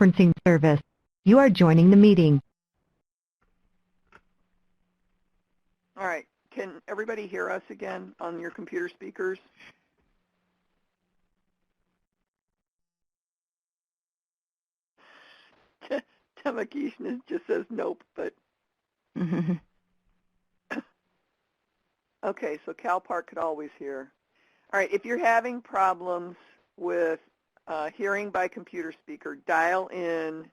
conferencing service. You are joining the meeting. All right. Can everybody hear us again on your computer speakers? Tamakishna just says nope, but okay, so Cal Park could always hear. All right, if you're having problems with hearing by computer speaker, dial in.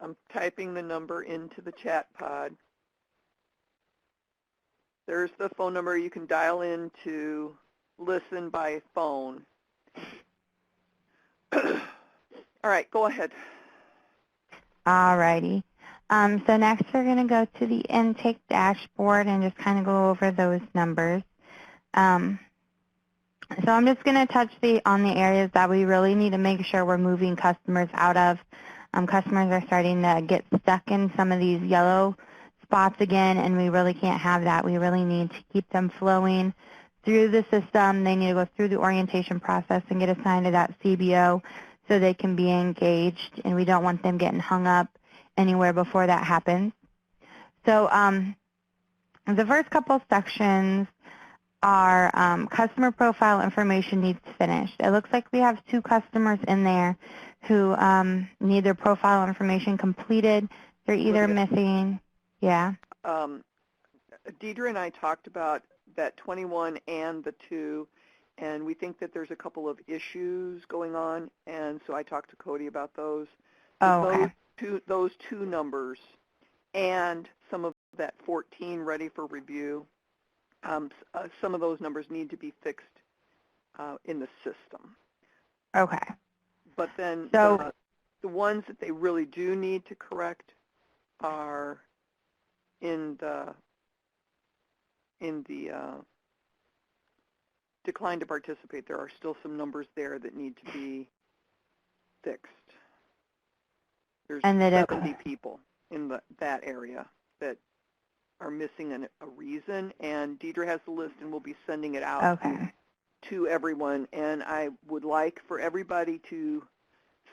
I'm typing the number into the chat pod. There's the phone number you can dial in to listen by phone. All right, go ahead. All righty. So next we're going to go to the intake dashboard and just kind of go over those numbers. So I'm just going to touch on the areas that we really need to make sure we're moving customers out of. Customers are starting to get stuck in some of these yellow spots again, and we really can't have that. We really need to keep them flowing through the system. They need to go through the orientation process and get assigned to that CBO so they can be engaged, and we don't want them getting hung up anywhere before that happens. So the first couple sections are customer profile information needs finished. It looks like we have 2 customers in there who need their profile information completed. They're either missing, yeah. Deidre and I talked about that 21 and the 2, and we think that there's a couple of issues going on, and so I talked to Cody about those. Oh, okay. Those two numbers and some of that 14 ready for review, some of those numbers need to be fixed in the system. Okay. But then so, the ones that they really do need to correct are in the decline to participate. There are still some numbers there that need to be fixed. There's 70 people in that area that are missing a reason, and Deidre has the list, and we'll be sending it out to everyone. And I would like for everybody to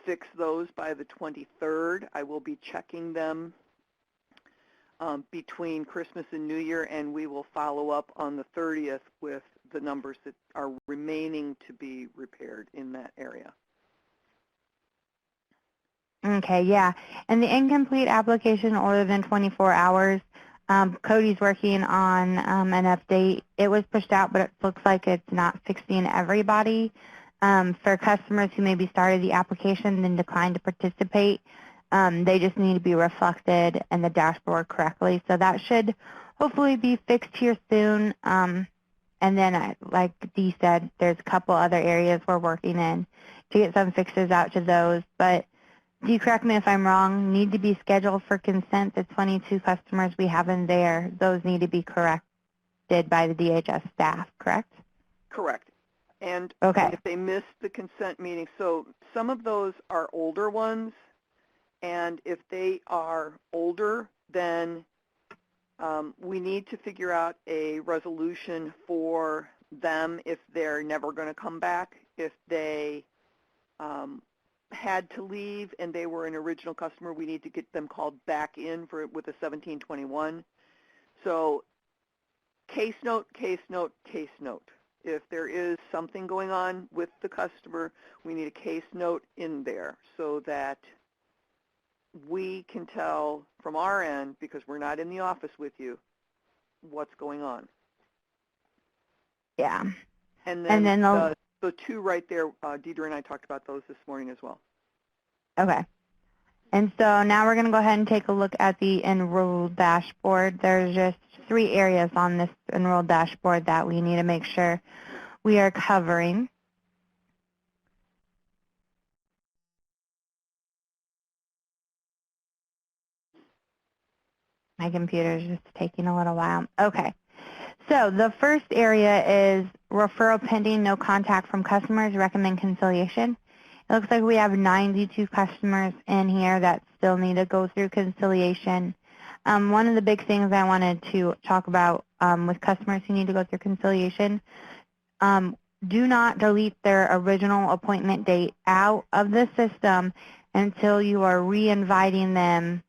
fix those by the 23rd. I will be checking them between Christmas and New Year, and we will follow up on the 30th with the numbers that are remaining to be repaired in that area. Okay, yeah. And the incomplete application older than 24 hours, Cody's working on an update. It was pushed out, but it looks like it's not fixing everybody. For customers who maybe started the application and then declined to participate, they just need to be reflected in the dashboard correctly. So that should hopefully be fixed here soon. And then, like Dee said, there's a couple other areas we're working in to get some fixes out to those. But Dee, correct me if I'm wrong, need to be scheduled for consent. The 22 customers we have in there, those need to be corrected by the DHS staff, correct? Correct. And okay. If they missed the consent meeting, so some of those are older ones, and if they are older, then we need to figure out a resolution for them if they're never going to come back, if they had to leave and they were an original customer, we need to get them called back in with a 1721. So case note, case note, case note. If there is something going on with the customer, we need a case note in there so that we can tell from our end, because we're not in the office with you, what's going on. Yeah. And then the 2 right there, Deidre and I talked about those this morning as well. Okay. And so now we're going to go ahead and take a look at the enrolled dashboard. There's just 3 areas on this enrolled dashboard that we need to make sure we are covering. My computer is just taking a little while. Okay. So the first area is referral pending, no contact from customers, recommend conciliation. It looks like we have 92 customers in here that still need to go through conciliation. One of the big things I wanted to talk about with customers who need to go through conciliation, do not delete their original appointment date out of the system until you are re-inviting them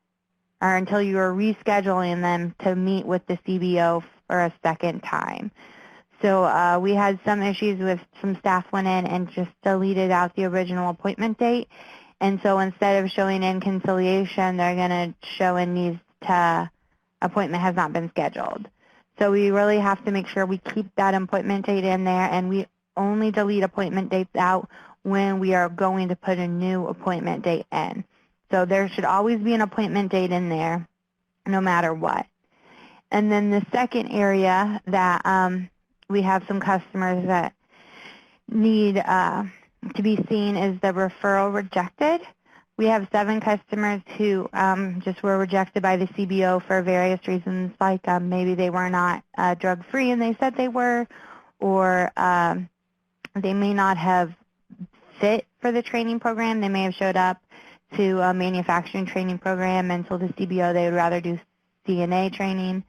or until you are rescheduling them to meet with the CBO for a second time. So we had some issues with some staff went in and just deleted out the original appointment date. And so instead of showing in conciliation, they're going to show in needs to appointment has not been scheduled. So we really have to make sure we keep that appointment date in there, and we only delete appointment dates out when we are going to put a new appointment date in. So there should always be an appointment date in there no matter what. And then the second area that we have some customers that need to be seen is the referral rejected. We have 7 customers who just were rejected by the CBO for various reasons, like maybe they were not drug-free and they said they were, or they may not have fit for the training program. They may have showed up to a manufacturing training program and told the CBO they would rather do CNA training.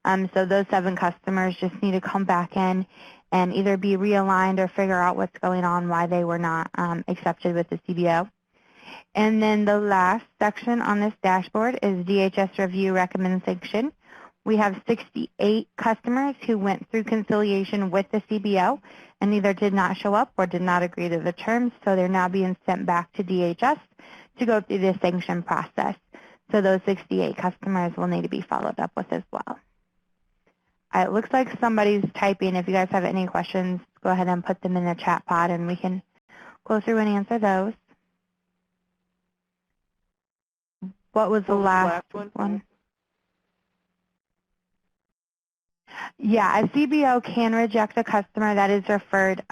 So those 7 customers just need to come back in and either be realigned or figure out what's going on, why they were not accepted with the CBO. And then the last section on this dashboard is DHS review recommendation. We have 68 customers who went through conciliation with the CBO and either did not show up or did not agree to the terms, so they're now being sent back to DHS to go through the sanction process. So those 68 customers will need to be followed up with as well. It looks like somebody's typing. If you guys have any questions, go ahead and put them in the chat pod and we can go through and answer those. What was the last one? Yeah, a CBO can reject a customer that is referred,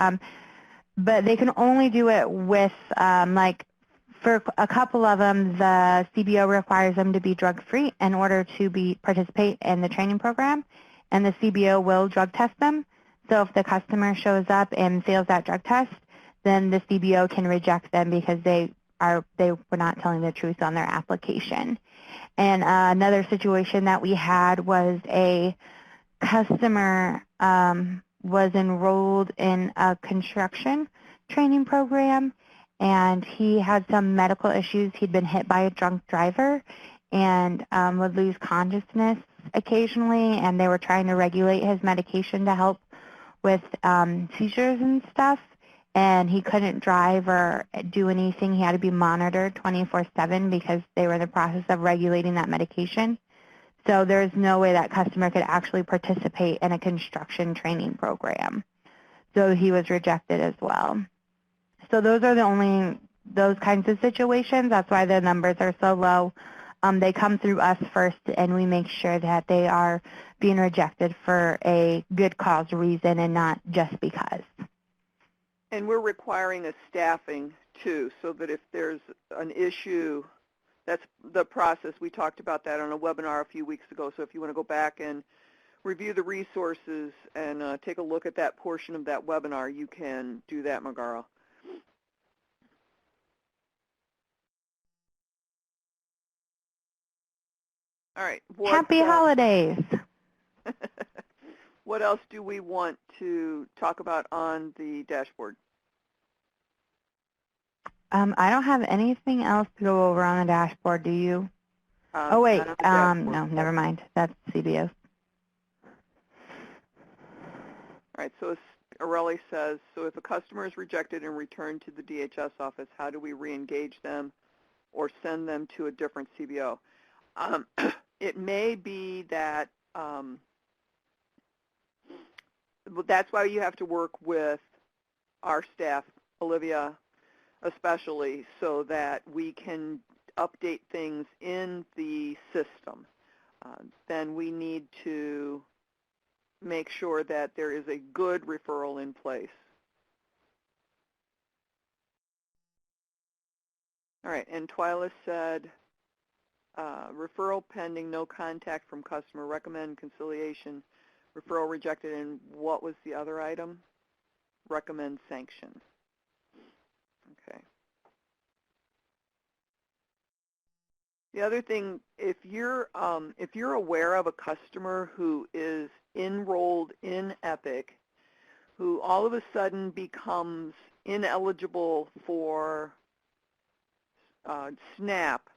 but they can only do it with, like, for a couple of them, the CBO requires them to be drug-free in order to participate in the training program, and the CBO will drug test them. So if the customer shows up and fails that drug test, then the CBO can reject them because they were not telling the truth on their application. And another situation that we had was a customer was enrolled in a construction training program, and he had some medical issues. He'd been hit by a drunk driver and would lose consciousness occasionally, and they were trying to regulate his medication to help with seizures and stuff, and he couldn't drive or do anything. He had to be monitored 24/7 because they were in the process of regulating that medication. So there's no way that customer could actually participate in a construction training program. So he was rejected as well. So those are those kinds of situations. That's why the numbers are so low. They come through us first, and we make sure that they are being rejected for a good cause reason and not just because. And we're requiring a staffing, too, so that if there's an issue, that's the process. We talked about that on a webinar a few weeks ago. So if you want to go back and review the resources and take a look at that portion of that webinar, you can do that, Magara. All right. Happy holidays. What else do we want to talk about on the dashboard? I don't have anything else to go over on the dashboard. Do you? Oh, wait. No, never mind. That's CBO. All right. So Aurelie says, so if a customer is rejected and returned to the DHS office, how do we re-engage them or send them to a different CBO? It may be that that's why you have to work with our staff, Olivia especially, so that we can update things in the system. Then we need to make sure that there is a good referral in place. All right, and Twyla said, referral pending, no contact from customer, recommend conciliation, referral rejected, and what was the other item? Recommend sanction. Okay. The other thing, if you're aware of a customer who is enrolled in EPIC, who all of a sudden becomes ineligible for SNAP,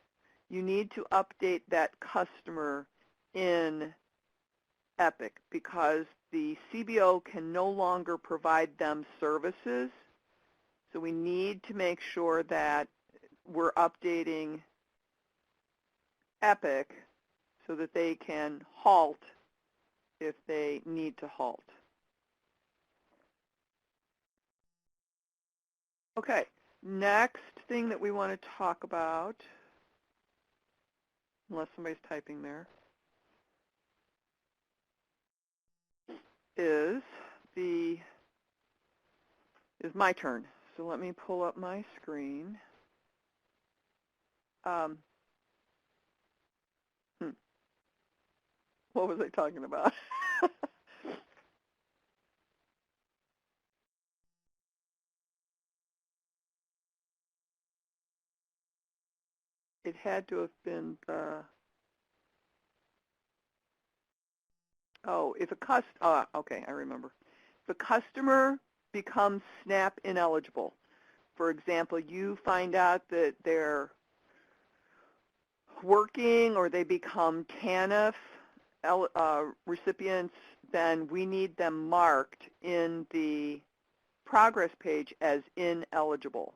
you need to update that customer in EPIC because the CBO can no longer provide them services. So we need to make sure that we're updating EPIC so that they can halt if they need to halt. Okay, next thing that we want to talk about, unless somebody's typing there, is my turn. So let me pull up my screen. What was I talking about? It had to have been the, okay, I remember. If a customer becomes SNAP ineligible, for example, you find out that they're working or they become TANF recipients, then we need them marked in the progress page as ineligible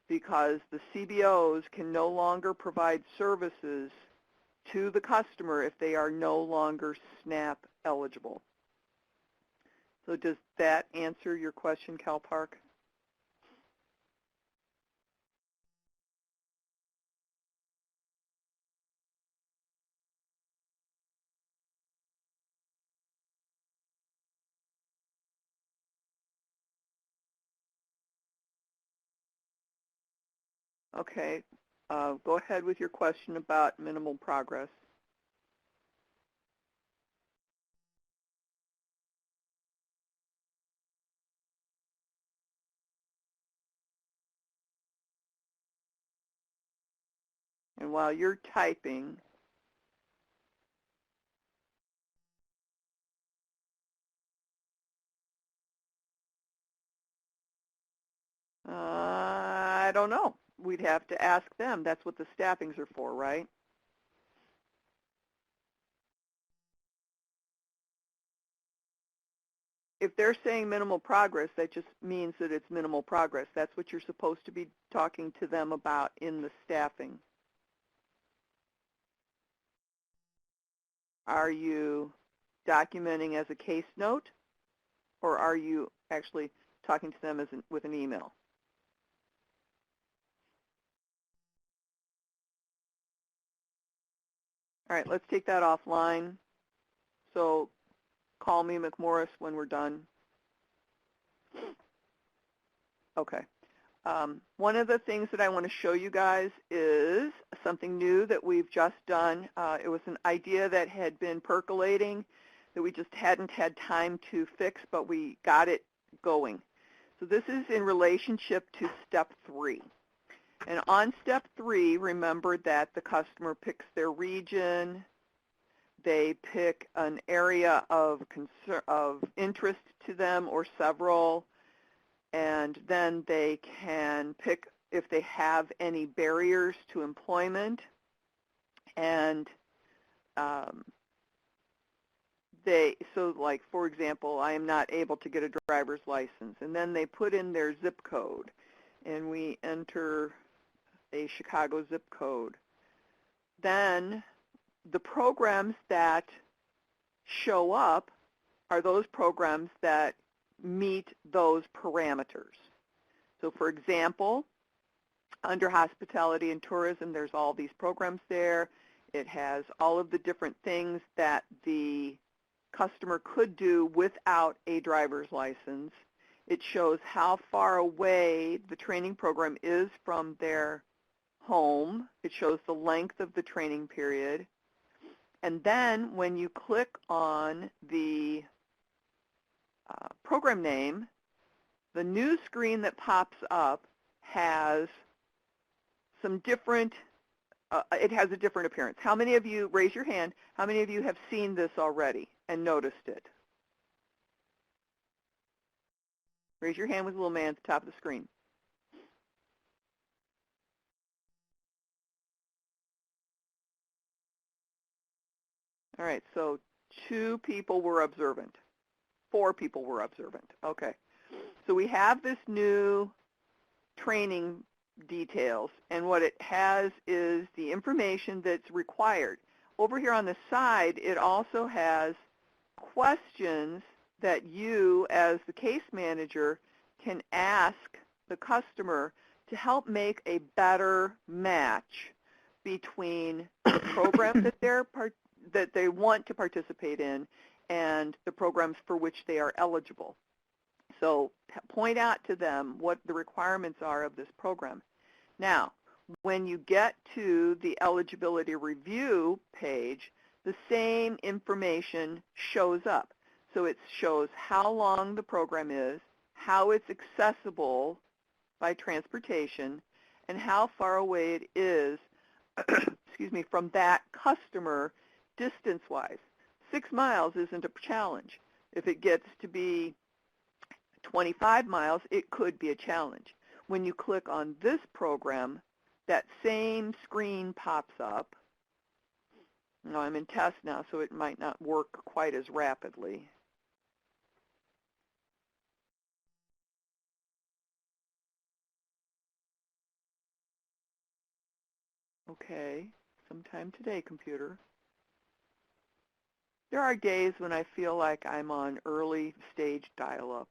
because the CBOs can no longer provide services to the customer if they are no longer SNAP eligible. So does that answer your question, Cal Park? Okay, go ahead with your question about minimal progress. And while you're typing, I don't know. We'd have to ask them. That's what the staffings are for, right? If they're saying minimal progress, that just means that it's minimal progress. That's what you're supposed to be talking to them about in the staffing. Are you documenting as a case note, or are you actually talking to them as with an email? All right, let's take that offline. So call me, McMorris, when we're done. Okay. One of the things that I want to show you guys is something new that we've just done. It was an idea that had been percolating that we just hadn't had time to fix, but we got it going. So this is in relationship to step 3. And on step 3, remember that the customer picks their region, they pick an area of interest to them or several, and then they can pick if they have any barriers to employment, and so like, for example, I am not able to get a driver's license, and then they put in their zip code, and we enter a Chicago zip code. Then the programs that show up are those programs that meet those parameters. So for example, under hospitality and tourism, there's all these programs there. It has all of the different things that the customer could do without a driver's license. It shows how far away the training program is from their home. It shows the length of the training period. And then when you click on the program name, the new screen that pops up has some different, it has a different appearance. How many of you, raise your hand, how many of you have seen this already and noticed it? Raise your hand with the little man at the top of the screen. All right, so 2 people were observant. 4 people were observant. Okay. So we have this new training details, and what it has is the information that's required. Over here on the side, it also has questions that you, as the case manager, can ask the customer to help make a better match between the program that they want to participate in and the programs for which they are eligible. So point out to them what the requirements are of this program. Now, when you get to the eligibility review page, the same information shows up. So it shows how long the program is, how it's accessible by transportation, and how far away it is excuse me, from that customer distance-wise. 6 miles isn't a challenge. If it gets to be 25 miles, it could be a challenge. When you click on this program, that same screen pops up. Now, I'm in test now, so it might not work quite as rapidly. Okay, sometime today, computer. There are days when I feel like I'm on early stage dial-up.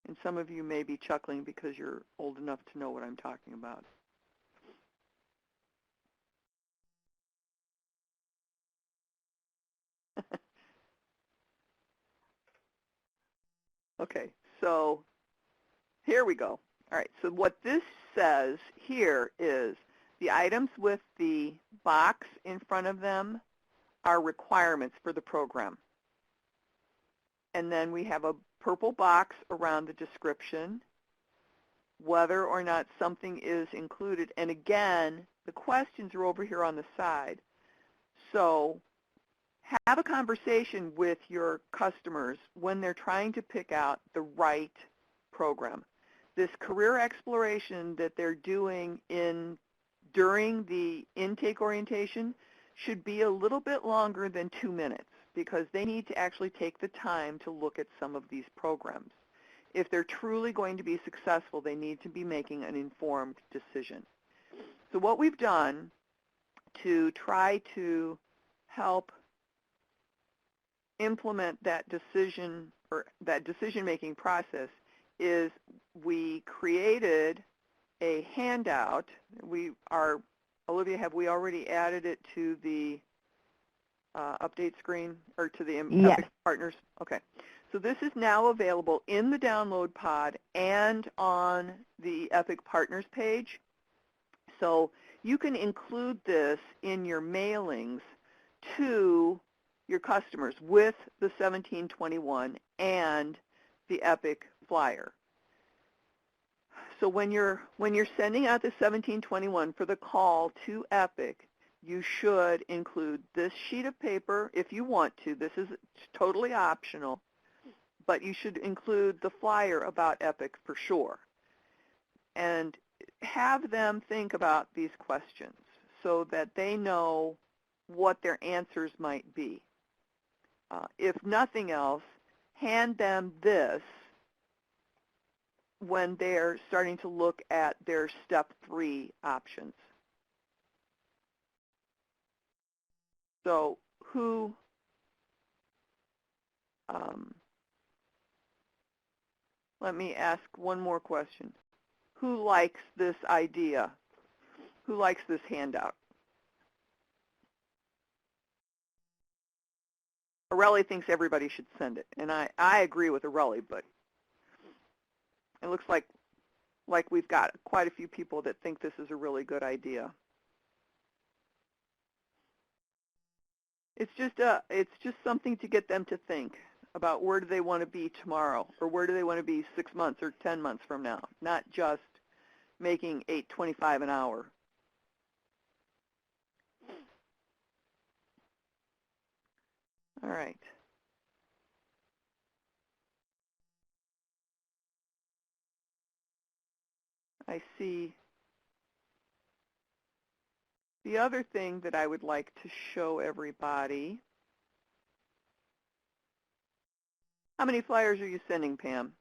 And some of you may be chuckling because you're old enough to know what I'm talking about. Okay, so here we go. All right, so what this says here is the items with the box in front of them are requirements for the program. And then we have a purple box around the description, whether or not something is included. And again, the questions are over here on the side. So have a conversation with your customers when they're trying to pick out the right program. This career exploration that they're doing during the intake orientation should be a little bit longer than 2 minutes because they need to actually take the time to look at some of these programs. If they're truly going to be successful, they need to be making an informed decision. So what we've done to try to help implement that decision or that decision-making process is we created a handout. Olivia, have we already added it to the update screen or to the Yes. Epic Partners? Okay. So this is now available in the download pod and on the Epic Partners page. So you can include this in your mailings to your customers with the 1721 and the Epic flyer. So when you're sending out the 1721 for the call to Epic, you should include this sheet of paper if you want to. This is totally optional, but you should include the flyer about Epic for sure. And have them think about these questions so that they know what their answers might be. If nothing else, hand them this when they're starting to look at their step 3 options. So let me ask one more question. Who likes this idea? Who likes this handout? Aurelie thinks everybody should send it, and I agree with Aurelie, but it looks like we've got quite a few people that think this is a really good idea. It's just something to get them to think about where do they want to be tomorrow, or where do they want to be 6 months or 10 months from now, not just making $8.25 an hour. All right. I see The other thing that I would like to show everybody, how many flyers are you sending, Pam?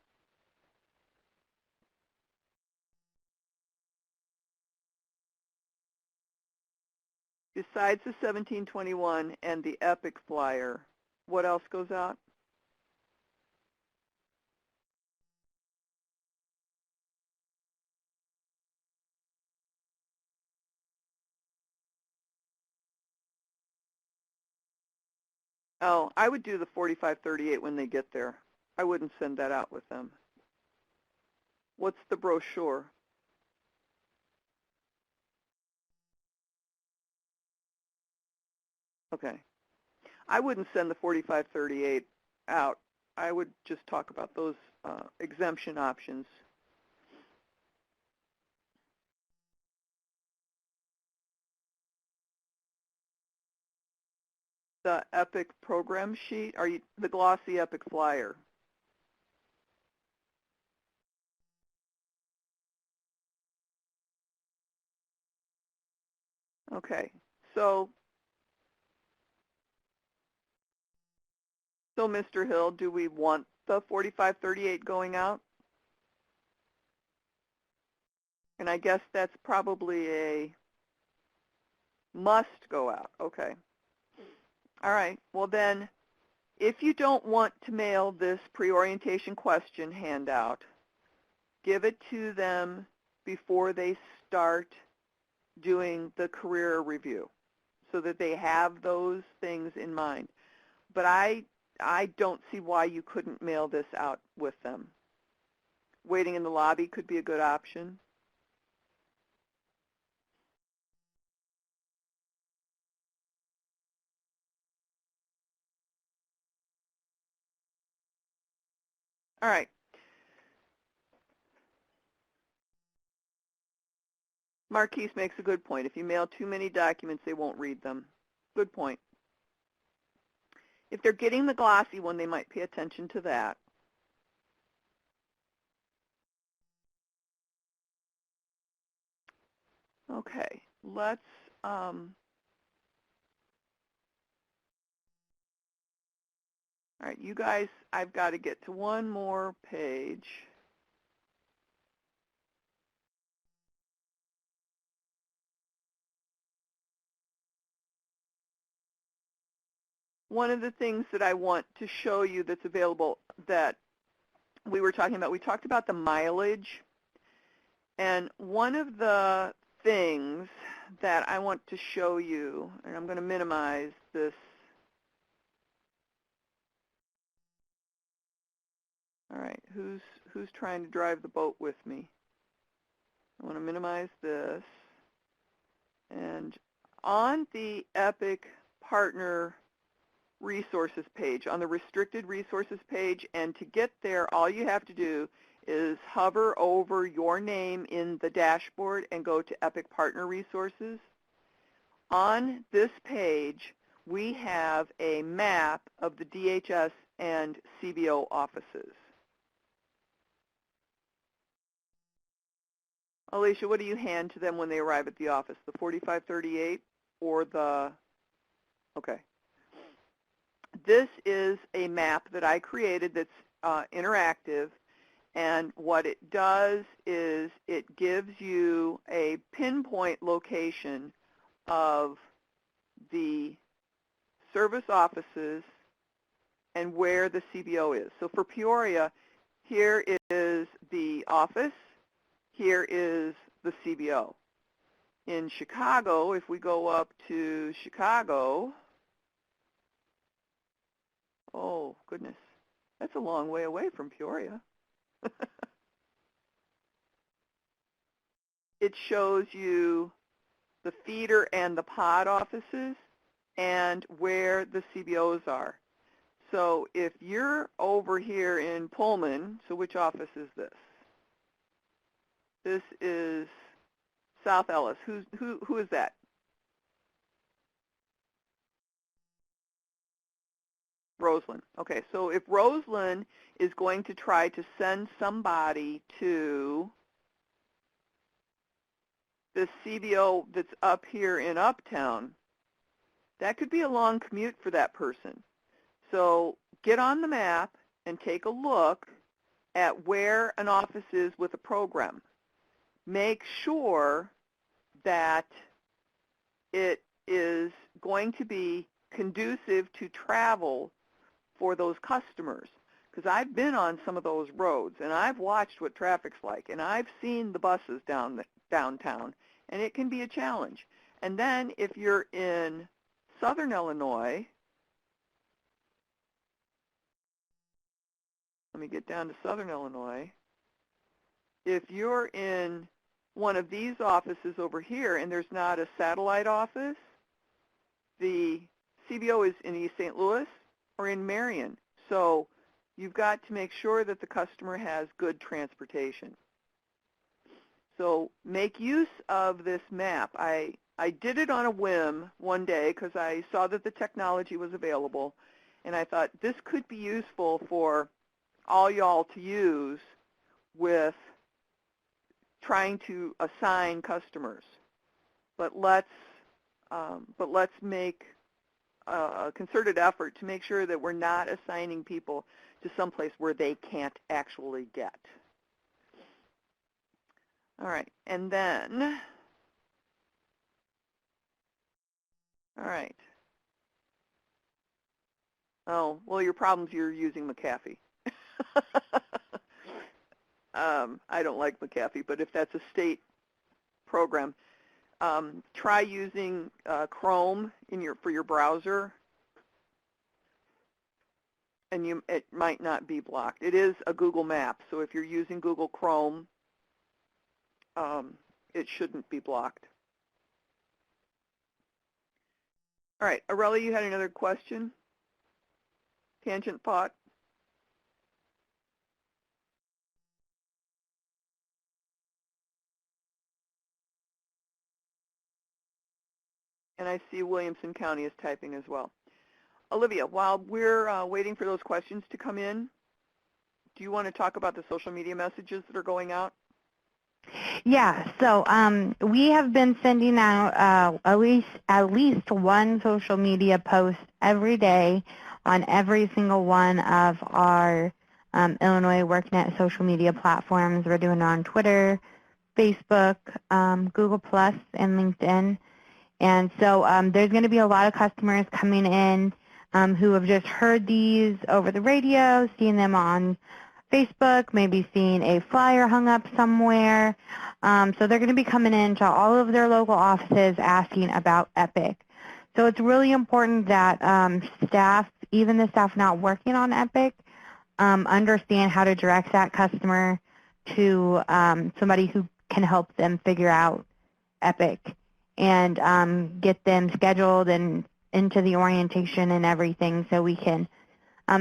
Besides the 1721 and the EPIC flyer, what else goes out? Oh, I would do the 4538 when they get there. I wouldn't send that out with them. What's the brochure? Okay. I wouldn't send the 4538 out. I would just talk about those exemption options. The EPIC program sheet, are you the glossy EPIC flyer? Okay. So Mr. Hill, do we want the 4538 going out? And I guess that's probably a must go out. Okay. All right. Well then, if you don't want to mail this pre-orientation question handout, give it to them before they start doing the career review so that they have those things in mind. But I don't see why you couldn't mail this out with them. Waiting in the lobby could be a good option. All right. Marquise makes a good point. If you mail too many documents, they won't read them. Good point. If they're getting the glossy one, they might pay attention to that. Okay, let's all right, you guys, I've got to get to one more page. One of the things that I want to show you that's available that we were talking about, we talked about the mileage. And one of the things that I want to show you, and I'm going to minimize this. All right, who's trying to drive the boat with me? I want to minimize this. And on the EPIC Partner Resources page, on the Restricted Resources page, and to get there, all you have to do is hover over your name in the dashboard and go to EPIC Partner Resources. On this page, we have a map of the DHS and CBO offices. Alicia, what do you hand to them when they arrive at the office? The 4538 or the, okay. This is a map that I created that's interactive, and what it does is it gives you a pinpoint location of the service offices and where the CBO is. So for Peoria, here is the office. Here is the CBO. In Chicago, if we go up to Chicago, oh, goodness, that's a long way away from Peoria. It shows you the feeder and the pod offices and where the CBOs are. So if you're over here in Pullman, so which office is this? This is South Ellis. Who is that? Roseland. Okay, so if Roseland is going to try to send somebody to this CBO that's up here in Uptown, that could be a long commute for that person. So get on the map and take a look at where an office is with a program. Make sure that it is going to be conducive to travel for those customers. Because I've been on some of those roads, and I've watched what traffic's like, and I've seen the buses downtown, and it can be a challenge. And then if you're in Southern Illinois, let me get down to Southern Illinois. If you're in one of these offices over here and there's not a satellite office, the CBO is in East St. Louis or in Marion. So you've got to make sure that the customer has good transportation. So make use of this map. I did it on a whim one day because I saw that the technology was available, and I thought this could be useful for all y'all to use with trying to assign customers. But let's make a concerted effort to make sure that we're not assigning people to someplace where they can't actually get. All right, and then, all right. Oh, well, your problem's you're using McAfee. I don't like McAfee, but if that's a state program, try using Chrome for your browser, and it might not be blocked. It is a Google map, so if you're using Google Chrome, it shouldn't be blocked. All right, Aurelia, you had another question? Tangent thought? And I see Williamson County is typing as well. Olivia, while we're waiting for those questions to come in, do you want to talk about the social media messages that are going out? Yeah, so we have been sending out at least one social media post every day on every single one of our Illinois WorkNet social media platforms. We're doing it on Twitter, Facebook, Google+, and LinkedIn. And so there's going to be a lot of customers coming in who have just heard these over the radio, seen them on Facebook, maybe seeing a flyer hung up somewhere. So they're going to be coming into all of their local offices asking about EPIC. So it's really important that staff, even the staff not working on EPIC, understand how to direct that customer to somebody who can help them figure out EPIC and get them scheduled and into the orientation and everything so we can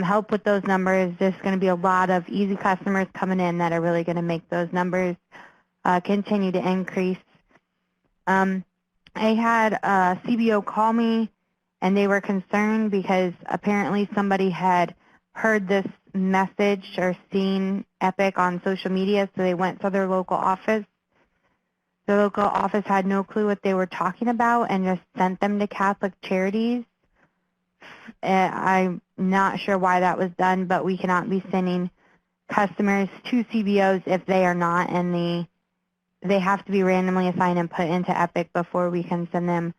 help with those numbers. There's going to be a lot of easy customers coming in that are really going to make those numbers continue to increase. I had a CBO call me, and they were concerned because apparently somebody had heard this message or seen EPIC on social media, so they went to their local office. The local office had no clue what they were talking about and just sent them to Catholic Charities. I'm not sure why that was done, but we cannot be sending customers to CBOs if they are not, and they have to be randomly assigned and put into EPIC before we can send them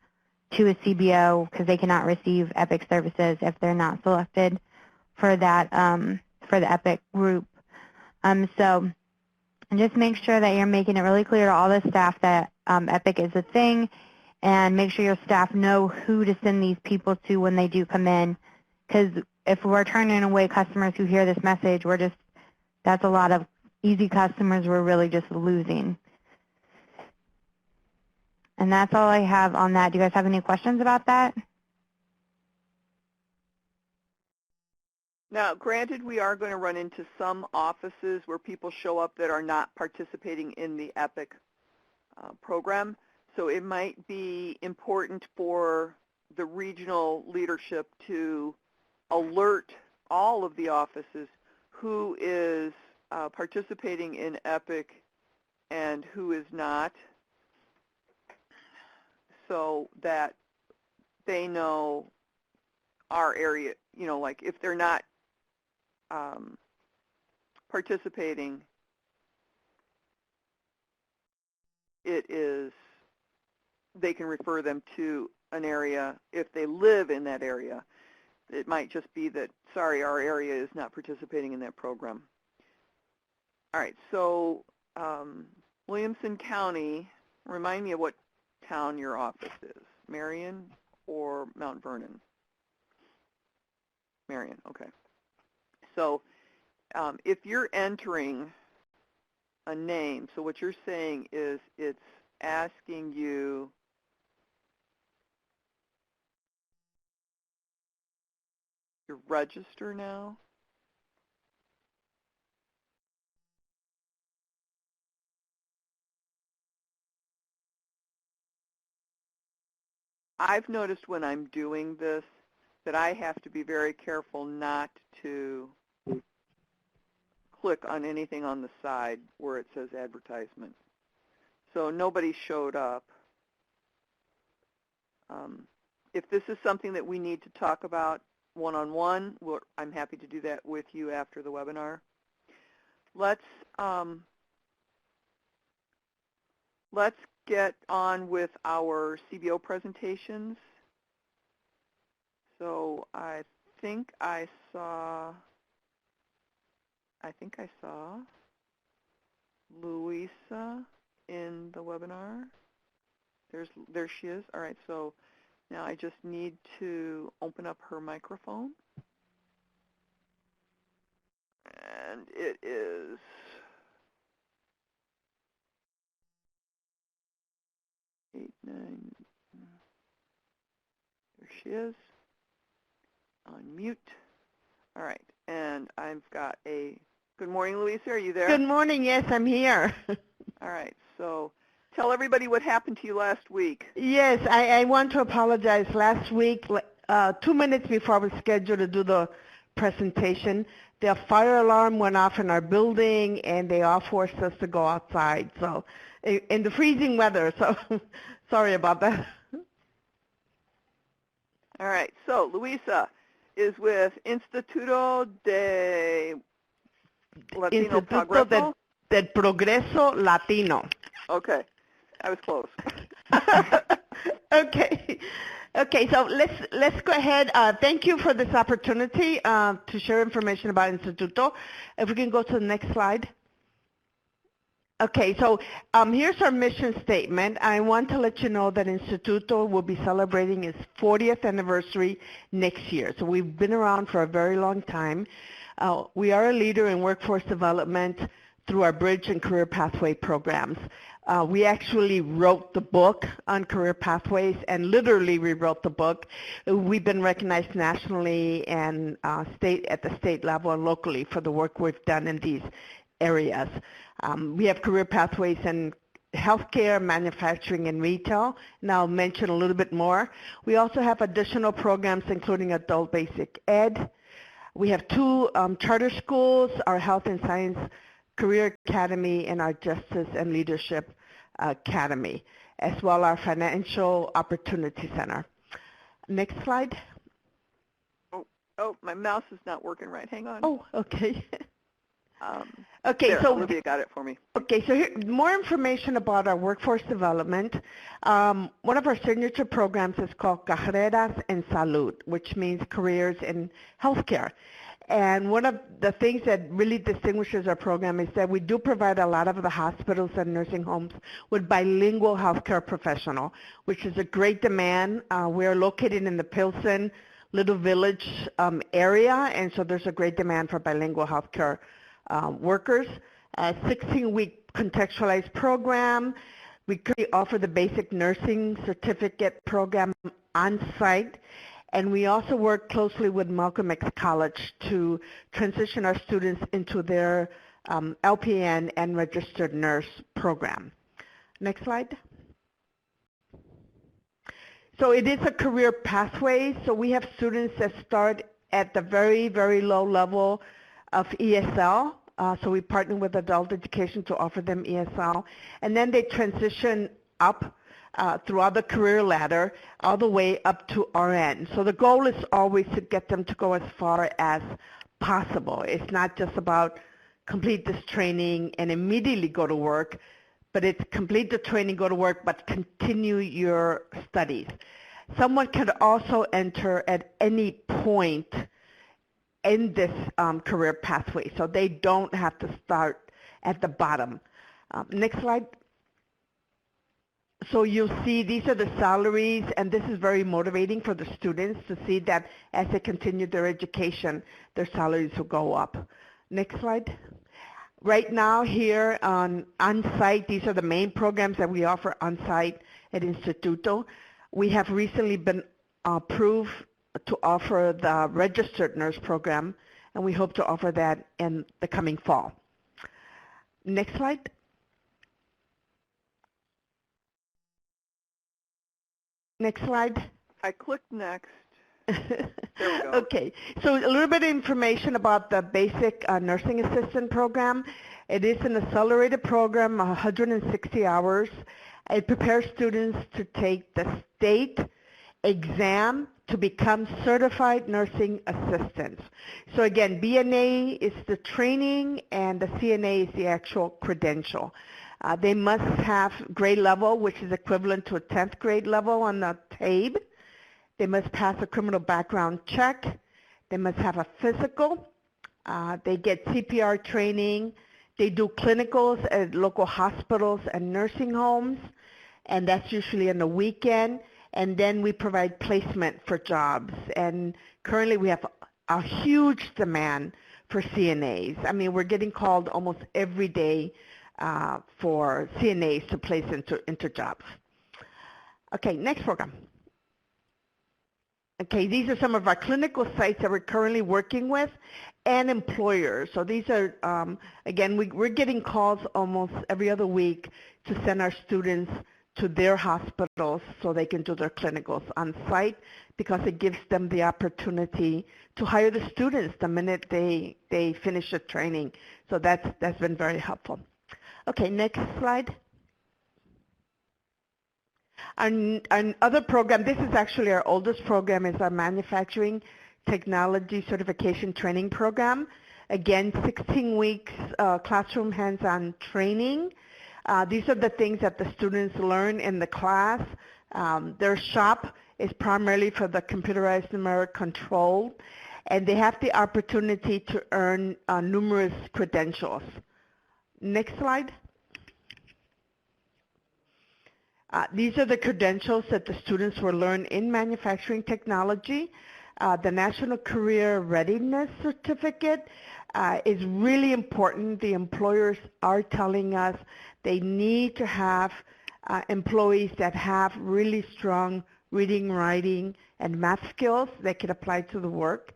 to a CBO because they cannot receive EPIC services if they're not selected for that for the EPIC group. So just make sure that you're making it really clear to all the staff that EPIC is a thing, and make sure your staff know who to send these people to when they do come in, because if we're turning away customers who hear this message, that's a lot of easy customers we're really just losing. And that's all I have on that. Do you guys have any questions about that? Now, granted, we are going to run into some offices where people show up that are not participating in the EPIC program. So it might be important for the regional leadership to alert all of the offices who is participating in EPIC and who is not. so that they know our area, you know, like if they're not participating, they can refer them to an area if they live in that area. It might just be that, sorry, our area is not participating in that program. All right, so Williamson County, remind me of what town your office is. Marion or Mount Vernon? Marion, okay. So if you're entering a name, so what you're saying is it's asking you to register now. I've noticed when I'm doing this that I have to be very careful not to click on anything on the side where it says advertisement. So nobody showed up. If this is something that we need to talk about one-on-one, I'm happy to do that with you after the webinar. Let's get on with our CBO presentations. So I think I saw Louisa in the webinar. There she is. All right, so now I just need to open up her microphone. And it is there she is. Unmute. All right, and I've got good morning, Louisa, are you there? Good morning, yes, I'm here. All right, so tell everybody what happened to you last week. Yes, I want to apologize. Last week, 2 minutes before I was scheduled to do the presentation, the fire alarm went off in our building and they all forced us to go outside. So in the freezing weather, so sorry about that. All right, so Louisa is with Instituto Latino Progreso. Del Progreso Latino. Okay, I was close. Okay, so let's go ahead. Thank you for this opportunity to share information about Instituto. If we can go to the next slide. Okay, so here's our mission statement. I want to let you know that Instituto will be celebrating its 40th anniversary next year. So we've been around for a very long time. We are a leader in workforce development through our Bridge and Career Pathway programs. We actually wrote the book on career pathways, and literally we wrote the book. We've been recognized nationally and at the state level and locally for the work we've done in these areas. We have career pathways in healthcare, manufacturing, and retail, and I'll mention a little bit more. We also have additional programs including adult basic ed. We have 2 charter schools, our Health and Science Career Academy and our Justice and Leadership Academy, as well as our Financial Opportunity Center. Next slide. Oh, my mouse is not working right. Hang on. Oh, okay. Okay, there, so Olivia got it for me. Okay, so here, more information about our workforce development. One of our signature programs is called Carreras en Salud, which means careers in healthcare. And one of the things that really distinguishes our program is that we do provide a lot of the hospitals and nursing homes with bilingual healthcare professional, which is a great demand. We are located in the Pilsen Little Village area, and so there's a great demand for bilingual healthcare workers. A 16-week contextualized program. We currently offer the basic nursing certificate program on site. And we also work closely with Malcolm X College to transition our students into their LPN and registered nurse program. Next slide. So it is a career pathway. So we have students that start at the very, very low level of ESL. So we partner with adult education to offer them ESL. And then they transition up throughout the career ladder, all the way up to RN. So the goal is always to get them to go as far as possible. It's not just about complete this training and immediately go to work, but it's complete the training, go to work, but continue your studies. Someone can also enter at any point in this career pathway, so they don't have to start at the bottom. Next slide. So you'll see these are the salaries, and this is very motivating for the students to see that as they continue their education, their salaries will go up. Next slide. Right now here on-site, these are the main programs that we offer on-site at Instituto. We have recently been approved to offer the registered nurse program, and we hope to offer that in the coming fall. Next slide. Next slide. I clicked next. There we go. Okay, so a little bit of information about the basic nursing assistant program. It is an accelerated program, 160 hours. It prepares students to take the state exam to become certified nursing assistants. So again, BNA is the training and the CNA is the actual credential. They must have grade level, which is equivalent to a 10th grade level on the TABE. They must pass a criminal background check. They must have a physical. They get CPR training. They do clinicals at local hospitals and nursing homes, and that's usually on the weekend. And then we provide placement for jobs. And currently we have a huge demand for CNAs. I mean, we're getting called almost every day for CNAs to place into jobs. Okay, next program. Okay, these are some of our clinical sites that we're currently working with and employers. So these are, again, we're getting calls almost every other week to send our students to their hospitals so they can do their clinicals on site, because it gives them the opportunity to hire the students the minute they finish the training. So that's been very helpful. Okay, next slide. Our other program, this is actually our oldest program, is our Manufacturing Technology Certification Training Program. Again, 16 weeks classroom hands-on training. These are the things that the students learn in the class. Their shop is primarily for the computerized numeric control, and they have the opportunity to earn numerous credentials. Next slide. These are the credentials that the students will learn in manufacturing technology. The National Career Readiness Certificate is really important. The employers are telling us they need to have employees that have really strong reading, writing, and math skills that can apply to the work.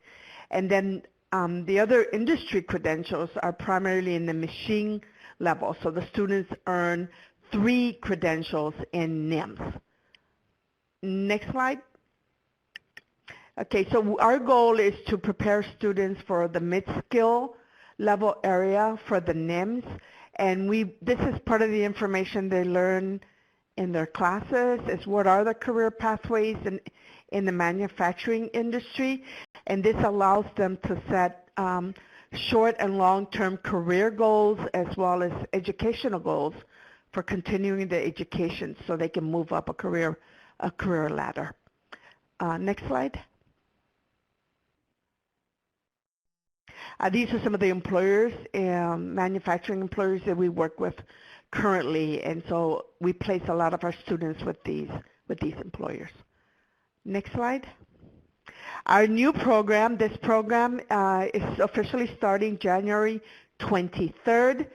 And then the other industry credentials are primarily in the machine level. So the students earn 3 credentials in NIMS. Next slide. Okay, so our goal is to prepare students for the mid-skill level area for the NIMS, and this is part of the information they learn in their classes, is what are the career pathways in the manufacturing industry, and this allows them to set short and long-term career goals as well as educational goals for continuing their education so they can move up a career ladder. Next slide. These are some of the employers, manufacturing employers that we work with currently, and so we place a lot of our students with these employers. Next slide. Our new program, this program is officially starting January 23rd.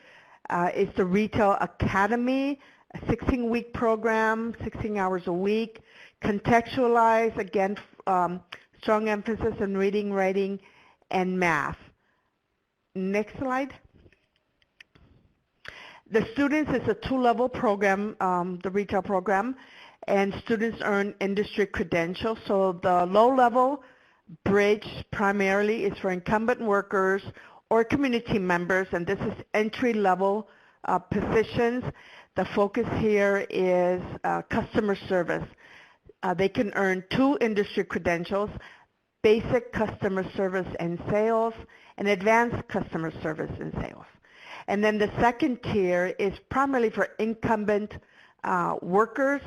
It's the Retail Academy, a 16-week program, 16 hours a week, contextualized, again, strong emphasis on reading, writing, and math. Next slide. The students is a 2-level program, the retail program, and students earn industry credentials. So the low-level bridge primarily is for incumbent workers or community members, and this is entry-level positions. The focus here is customer service. They can earn 2 industry credentials, basic customer service and sales, and advanced customer service and sales. And then the second tier is primarily for incumbent workers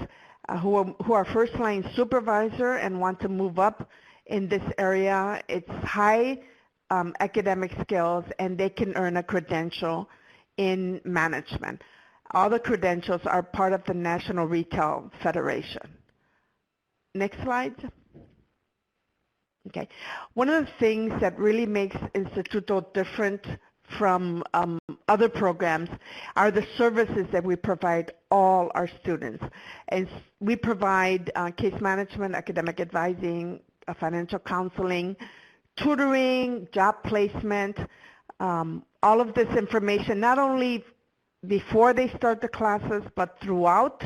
who are first-line supervisor and want to move up in this area. It's high academic skills, and they can earn a credential in management. All the credentials are part of the National Retail Federation. Next slide. Okay. One of the things that really makes Instituto different from other programs are the services that we provide all our students. And we provide case management, academic advising, financial counseling, tutoring, job placement, all of this information, not only before they start the classes, but throughout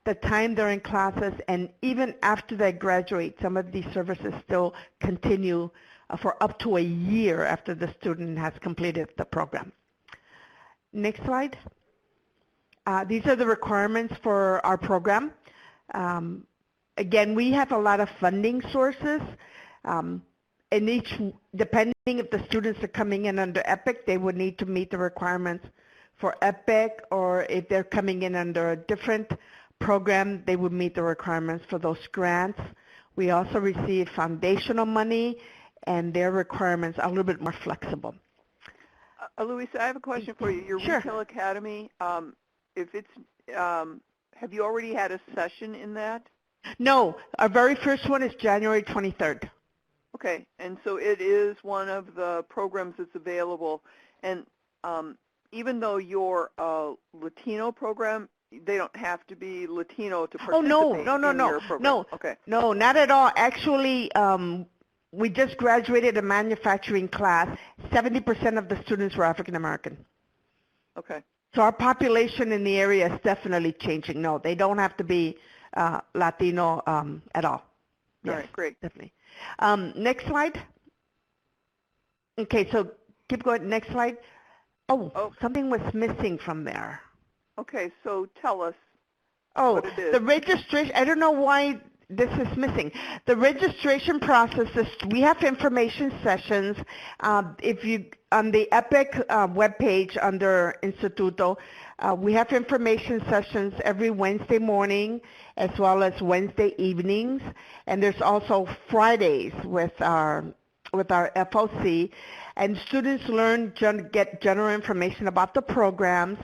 the time they're in classes, and even after they graduate. Some of these services still continue for up to a year after the student has completed the program. Next slide. These are the requirements for our program. Again, we have a lot of funding sources. And depending if the students are coming in under EPIC, they would need to meet the requirements for EPIC, or if they're coming in under a different program, they would meet the requirements for those grants. We also receive foundational money, and their requirements are a little bit more flexible. Luisa, I have a question for you. Your Sure. Retail Academy, if it's, have you already had a session in that? No, our very first one is January 23rd. Okay, and so it is one of the programs that's available. And even though you're a Latino program, they don't have to be Latino to participate in your program. No, okay. No, not at all. Actually, we just graduated a manufacturing class. 70% of the students were African American. Okay. So our population in the area is definitely changing. No, they don't have to be Latino at all. Yes, all right, great. Definitely. Next slide. Okay, so keep going. Next slide. Oh, something was missing from there. Okay, so tell us what it is. The registration, I don't know why this is missing. The registration process is, we have information sessions. If you, on the EPIC webpage under Instituto, we have information sessions every Wednesday morning as well as Wednesday evenings. And there's also Fridays with our FOC. And students get general information about the programs.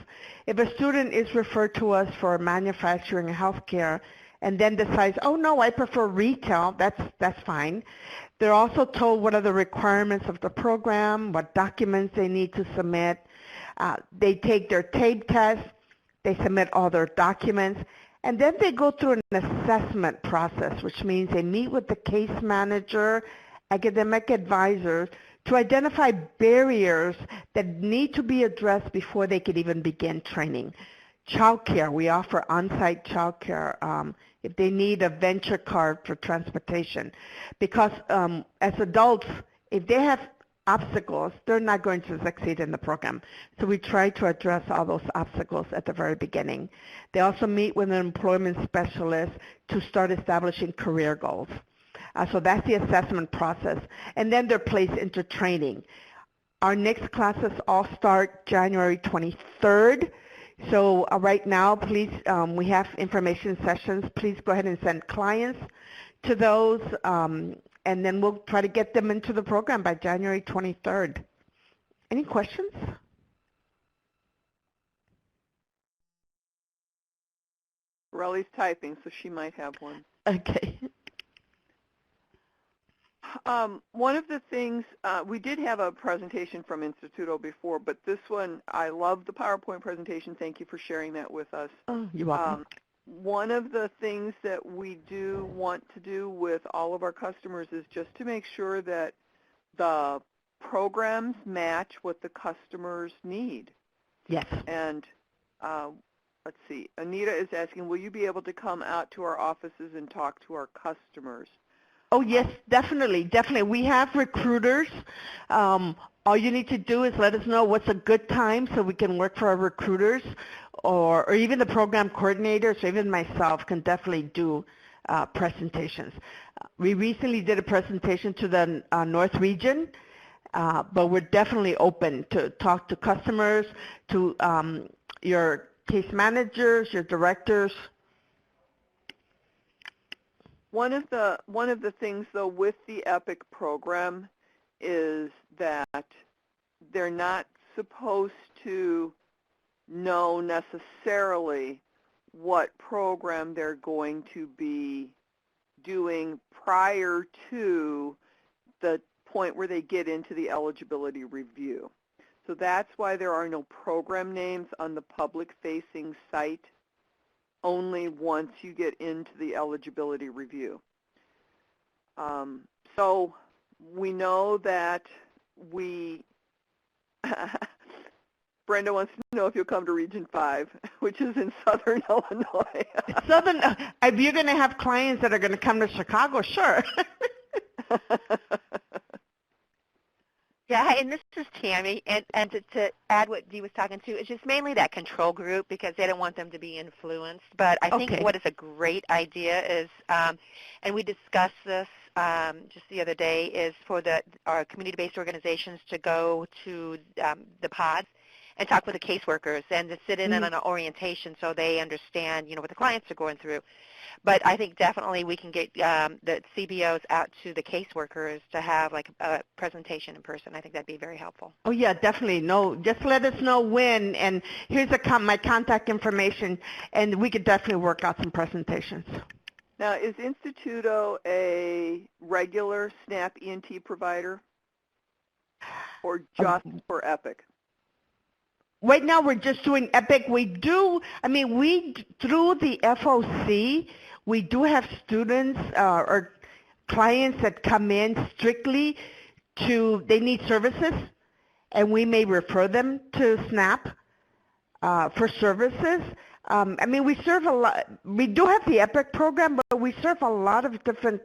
If a student is referred to us for manufacturing and healthcare and then decides, oh no, I prefer retail, that's fine. They're also told what are the requirements of the program, what documents they need to submit. They take their TABE test, they submit all their documents, and then they go through an assessment process, which means they meet with the case manager, academic advisors, to identify barriers that need to be addressed before they could even begin training. Childcare, we offer on-site childcare if they need a venture card for transportation. Because as adults, if they have obstacles, they're not going to succeed in the program. So we try to address all those obstacles at the very beginning. They also meet with an employment specialist to start establishing career goals. So that's the assessment process. And then they're placed into training. Our next classes all start January 23rd. So right now, please, we have information sessions. Please go ahead and send clients to those, and then we'll try to get them into the program by January 23rd. Any questions? Relly's typing, so she might have one. Okay. One of the things, we did have a presentation from Instituto before, but this one, I love the PowerPoint presentation. Thank you for sharing that with us. Oh, you're welcome. One of the things that we do want to do with all of our customers is just to make sure that the programs match what the customers need. Yes. And let's see, Anita is asking, will you be able to come out to our offices and talk to our customers? Oh, yes, definitely, definitely. We have recruiters all you need to do is let us know what's a good time so we can work for our recruiters, or even the program coordinators, or even myself can definitely do presentations. We recently did a presentation to the North region, but we're definitely open to talk to customers, to your case managers, your directors. One of the things, though, with the EPIC program is that they're not supposed to know necessarily what program they're going to be doing prior to the point where they get into the eligibility review. So that's why there are no program names on the public-facing site, only once you get into the eligibility review. So we know that Brenda wants to know if you'll come to Region 5, which is in Southern Illinois. If you're going to have clients that are going to come to Chicago, sure. Yeah, and this is Tammy, and to add what Dee was talking to, it's just mainly that control group because they don't want them to be influenced. But I think what is a great idea is, and we discussed this just the other day, is for our community-based organizations to go to the pods and talk with the caseworkers and to sit in on an orientation so they understand, what the clients are going through. But I think definitely we can get the CBOs out to the caseworkers to have like a presentation in person. I think that'd be very helpful. Oh yeah, definitely. No, just let us know when, and here's my contact information, and we could definitely work out some presentations. Now, is Instituto a regular SNAP ENT provider or just for EPIC? Right now we're just doing EPIC. Through the FOC, we do have students or clients that come in strictly they need services, and we may refer them to SNAP for services. We serve a lot. We do have the EPIC program, but we serve a lot of different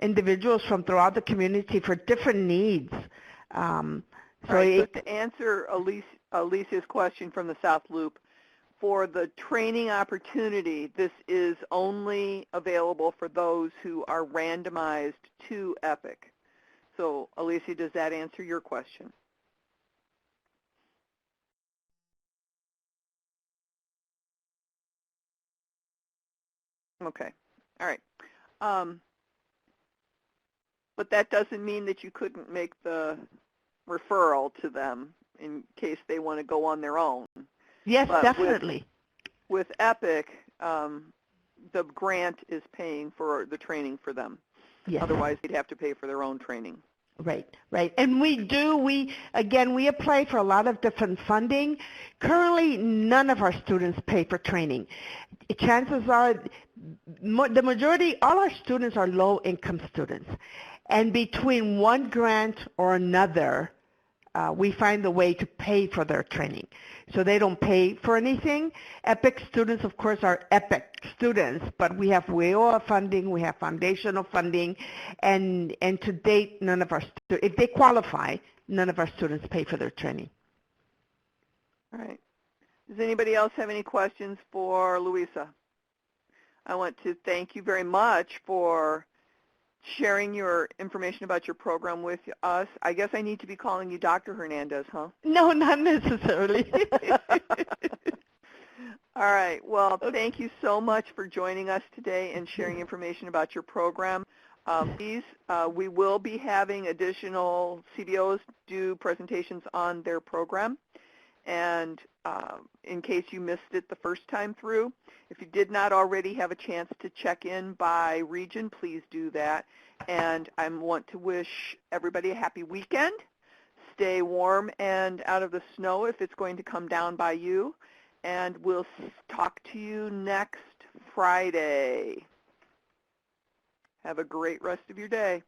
individuals from throughout the community for different needs. So to answer Alicia's question from the South Loop, for the training opportunity, this is only available for those who are randomized to EPIC. So, Alicia, does that answer your question? Okay. All right. But that doesn't mean that you couldn't make the referral to them in case they want to go on their own. Yes, but definitely. With EPIC, the grant is paying for the training for them. Yes. Otherwise, they'd have to pay for their own training. Right. And we apply for a lot of different funding. Currently, none of our students pay for training. Chances are, the majority, all our students are low-income students. And between one grant or another, we find a way to pay for their training. So they don't pay for anything. EPIC students, of course, are EPIC students, but we have WIOA funding, we have foundational funding, and to date, if they qualify, none of our students pay for their training. All right. Does anybody else have any questions for Luisa? I want to thank you very much for sharing your information about your program with us. I guess I need to be calling you Dr. Hernandez, huh? No, not necessarily. All right. Well, thank you so much for joining us today and sharing information about your program. We will be having additional CBOs do presentations on their program. And in case you missed it the first time through, if you did not already have a chance to check in by region, please do that. And I want to wish everybody a happy weekend. Stay warm and out of the snow if it's going to come down by you. And we'll talk to you next Friday. Have a great rest of your day.